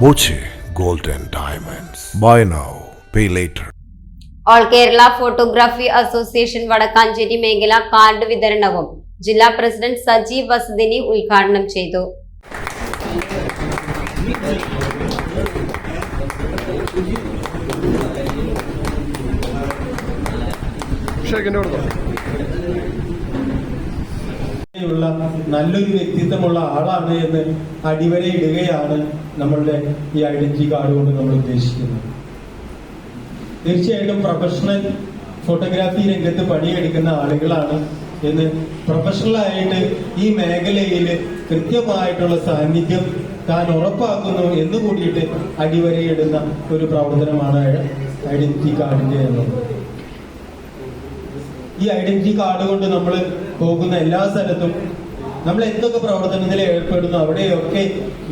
Boche Gold and Diamonds. Buy now, pay later. All Kerala photography association Vadakkanchery മേഖല card വിതരണവും ജില്ലാ president Sajeev വസതിനി ഉദ്ഘാടനം ചെയ്തു. നല്ലൊരു വ്യക്തിത്വമുള്ള ആളാണ് എന്ന് അടിവരയിടുകയാണ് നമ്മളുടെ ഈ ഐഡന്റിറ്റി കാർഡ് കൊണ്ട് നമ്മൾ ഉദ്ദേശിക്കുന്നത്. തീർച്ചയായിട്ടും പ്രൊഫഷണൽ ഫോട്ടോഗ്രാഫി രംഗത്ത് പണിയെടുക്കുന്ന ആളുകളാണ് എന്ന് പ്രൊഫഷണലായിട്ട് ഈ മേഖലയിൽ കൃത്യമായിട്ടുള്ള സാന്നിധ്യം താൻ ഉറപ്പാക്കുന്നു എന്ന് കൂടിയിട്ട് അടിവരയിടുന്ന ഒരു പ്രവർത്തനമാണ് ഐഡന്റിറ്റി കാർഡിന്റെ എന്നുള്ളത്. ഈ ഐഡന്റിറ്റി കാർഡ് കൊണ്ട് നമ്മൾ പോകുന്ന എല്ലാ സ്ഥലത്തും നമ്മൾ എന്തൊക്കെ പ്രവർത്തനത്തിൽ ഏർപ്പെടുന്നു അവിടെയൊക്കെ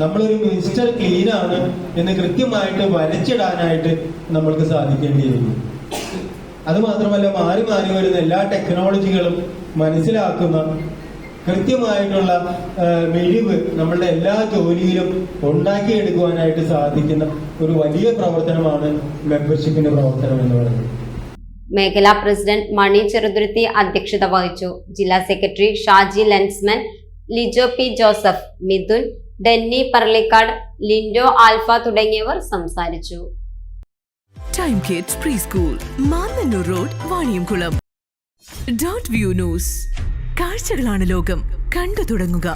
നമ്മളൊരു മിസ്റ്റർ ക്ലീൻ ആണ് എന്ന് കൃത്യമായിട്ട് വരച്ചിടാനായിട്ട് നമ്മൾക്ക് സാധിക്കേണ്ടിയിരിക്കുന്നു. അത് മാത്രമല്ല, മാറി മാറി വരുന്ന എല്ലാ ടെക്നോളജികളും മനസ്സിലാക്കുന്ന കൃത്യമായിട്ടുള്ള മിഴിവ് നമ്മളുടെ എല്ലാ ജോലിയിലും ഉണ്ടാക്കിയെടുക്കുവാനായിട്ട് സാധിക്കുന്ന ഒരു വലിയ പ്രവർത്തനമാണ് മെമ്പർഷിപ്പിന്റെ പ്രവർത്തനം എന്ന് പറയുന്നത്. മേഖലാ പ്രസിഡന്റ് മണി ചെറുതുരുത്തി അധ്യക്ഷത വഹിച്ചു. ജില്ലാ സെക്രട്ടറി ഷാജി ലെൻസ്മൻ, ലിജോ പി ജോസഫ്, മിഥുൻ, ഡെന്നി പറളിക്കാട്, ലിൻഡോ ആൽഫ തുടങ്ങിയവർ സംസാരിച്ചു. Time kids preschool, Mannannur road, Vaniyamkulam. Dot view news. കാഴ്ചകളാണ് ലോകം, കണ്ടു തുടങ്ങുക.